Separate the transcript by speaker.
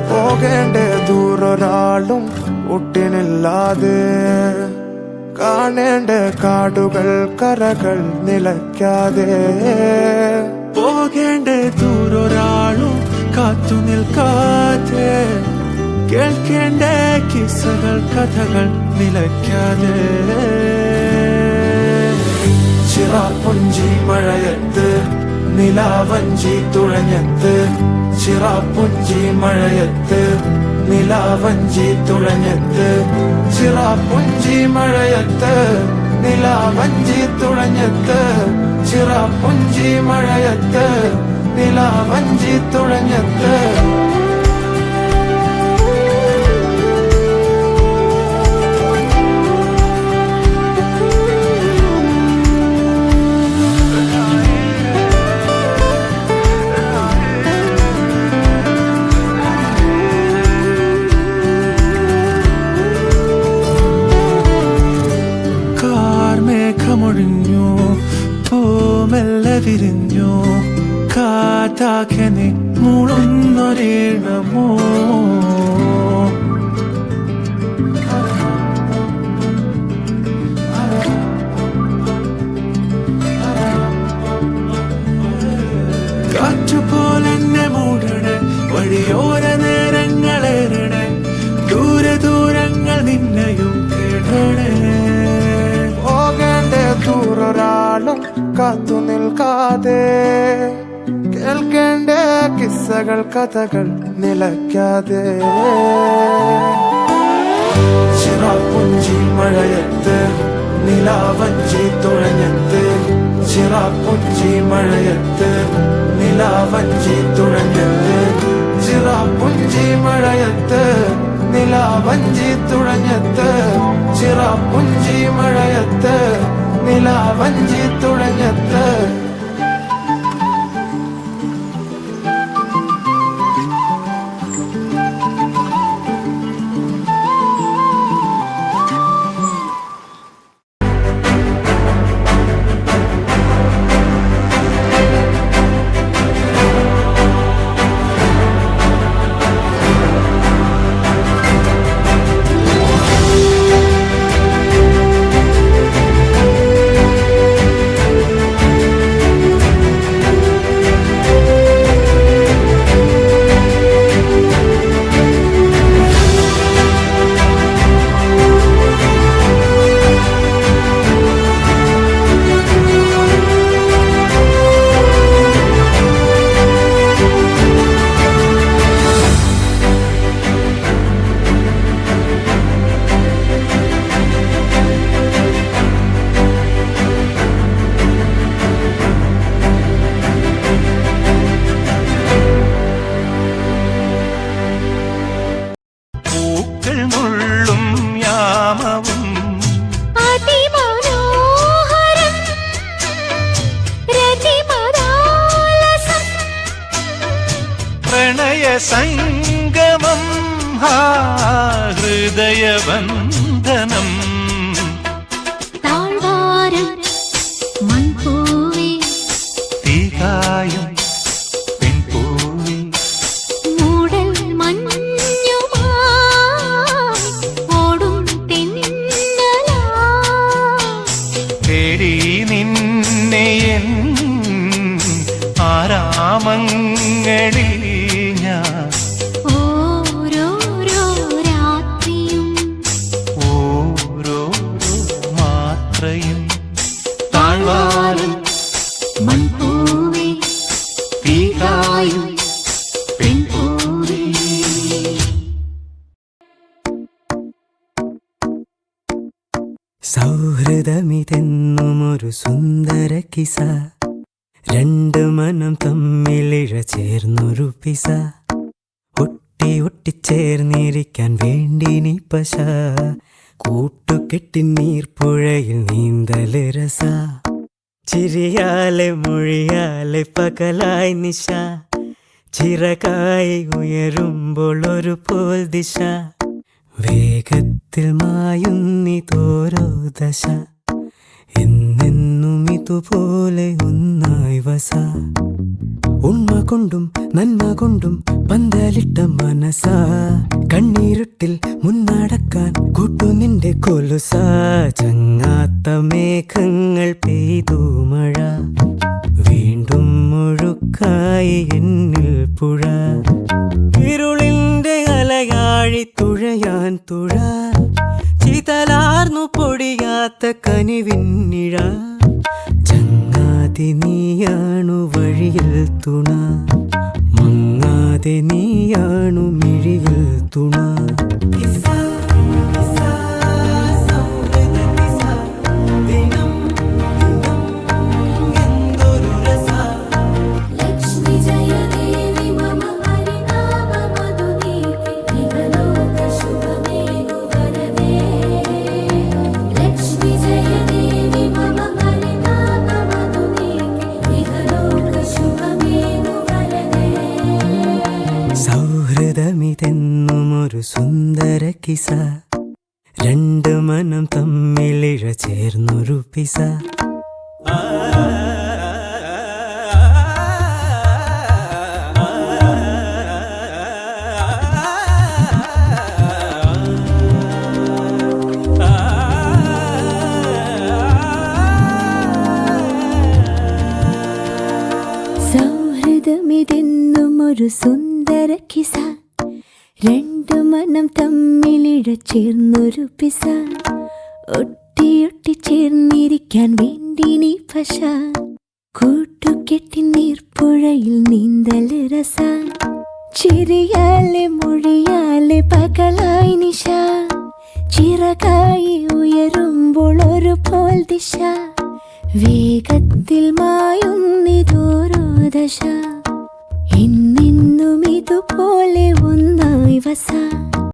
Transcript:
Speaker 1: പോകേണ്ട ദൂരൊരാളും ഒട്ടിനില്ലാതെ, കാണേണ്ട കാടുകൾ കരകൾ നിലയ്ക്കാതെ,
Speaker 2: പോകേണ്ട ദൂരൊരാളും കാത്തു നിൽക്കാതെ, കേൾക്കേണ്ട കിസ്സകൾ കഥകൾ നിലയ്ക്കാതെ,
Speaker 1: ചിറാപ്പുഞ്ചി മഴയത്ത് നിലാവഞ്ചി തുഴഞ്ഞത്ത്, ചിറാപ്പുഞ്ചി മഴയത്ത് നിലാവഞ്ചി തുഴഞ്ഞത്ത്, ചിറാപ്പുഞ്ചി മഴയത്ത് നിലാവഞ്ചി തുഴഞ്ഞത്ത്, ചിറാപ്പുഞ്ചി മഴയത്ത് നിലാവഞ്ചി തുഴഞ്ഞത്ത്.
Speaker 2: മേഘമൊഴിഞ്ഞു, പൂമെല്ലെ വിരിഞ്ഞു, കാറ്റാകെ നീ മൂളുന്നൊരീണമോ. കാറ്റുപോലെന്നെ മൂടണേ, വഴിയോര നേരങ്ങളേറണേ, ദൂരെ ദൂരങ്ങൾ നിന്നെയും കേടണേ.
Speaker 1: ദൂരൊരാളും കാത്തു നിൽക്കാതെ, കേൾക്കേണ്ട കിസ്സകൾ കഥകൾ നിലയ്ക്കാതെ, ചിറാപ്പുഞ്ചി മഴയത്ത് നിലാവഞ്ചി തുഴഞ്ഞത്ത്, ചിറാപ്പുഞ്ചി മഴയത്ത് നിലാവഞ്ചി തുഴഞ്ഞത്ത്, ചിറാപ്പുഞ്ചി മഴയത്ത് നിലാവഞ്ചി തുഴഞ്ഞത്ത്, ചിറാപ്പുഞ്ചി മഴയത്ത് നിലാവഞ്ചി തുഴഞ്ഞത്ത്.
Speaker 2: സംഗമം ഹൃദയബന്ധനം,
Speaker 3: താഴ്വാരം മൺപൂവേ
Speaker 2: തീകായും പെൺപൂവേ,
Speaker 3: മൂടൽ മഞ്ഞുമായി ഓടും തെന്നലാ,
Speaker 2: തേടി നിന്നെ എൻ ആരാമങ്ങളിൽ
Speaker 3: ഓരോരോ രാത്രിയും
Speaker 2: ഓരോരോ മാത്രയും, താഴ്വാരം
Speaker 3: മൺപൂവേ
Speaker 2: തീകായും
Speaker 3: പെൺപൂവേ.
Speaker 4: സൗഹൃദമിതെന്നുമൊരു സുന്ദര കിസ, രണ്ട് മനം തമ്മിലിഴ ചേർന്നൊരു പിസ, ഒട്ടി ഒട്ടിച്ചേർന്നിരിക്കാൻ വേണ്ടി നീ പശ, കൂട്ടുകെട്ടി നീർപ്പുഴയിൽ നീന്തല് രസ, ചിരിയാലെ മൊഴിയാലെ പകലായി നിശ, ചിറകായി ഉയരുമ്പോൾ ഒരു പോൽ ദിശ, വേഗത്തിൽ മായുന്നിതോരോ ദശ എന്നെന്നും ഇതുപോലെ ഒന്നായി വസ ഉണ്മ കൊണ്ടും നന്മ കൊണ്ടും പന്തലിട്ട മനസ കണ്ണീരുട്ടിൽ മുന്നടക്കാൻ കൂട്ടു നിന്റെ കൊലുസ ചങ്ങാത്ത മേഘങ്ങൾ പെയ്തു മഴ വീണ്ടും മുഴുക്കായി എന്നിൽ പുഴ ഇരുളിന്റെ അലയാഴി തുഴയാൻ തുഴ ചിതലാർന്നു പൊടിയാത്ത കനിവിന്നിഴ ചങ്ങാതി നീയാണു വഴിയിൽ തുണ മങ്ങാതെ നീയാണു മിഴിയിൽ തുണ
Speaker 3: ലക്ഷ്മി ജയദേവി മമ ഹരിനാമ മധുനീതി ഇഹലോക ശുഭമേകു വരദേ ലക്ഷ്മി ജയദേവി മമ ഹരിനാമ മധുനീതി ഇഹലോക ശുഭമേകു വരദേ
Speaker 4: സൗഹൃദമിതെന്നുമൊരു സുന്ദര കിസ രണ്ട് മനം തമ്മിലിഴ ചേർന്നൊരു പിസ
Speaker 3: സൗഹൃദമിതെന്നും ഒരു സുന്ദര കിസ രണ്ടു മനം തമ്മിലിഴ ചേർന്നൊരു പിസ ഒട്ടിയൊട്ടി ചേർന്നിരിക്കാൻ വേണ്ടി നീ പശ കൂട്ടുകെട്ടി നീർപ്പുഴയിൽ നീന്തൽ രസ ചിരിയാലെ മൊഴിയാലെ പകലായി നിശ ചിറകായി ഉയരുമ്പോൾ ഒരു പോൽ ദിശ വേഗത്തിൽ മായുന്നിതോരോ ദശ എന്നെന്നും ഇതുപോലെ ഒന്നായി വസ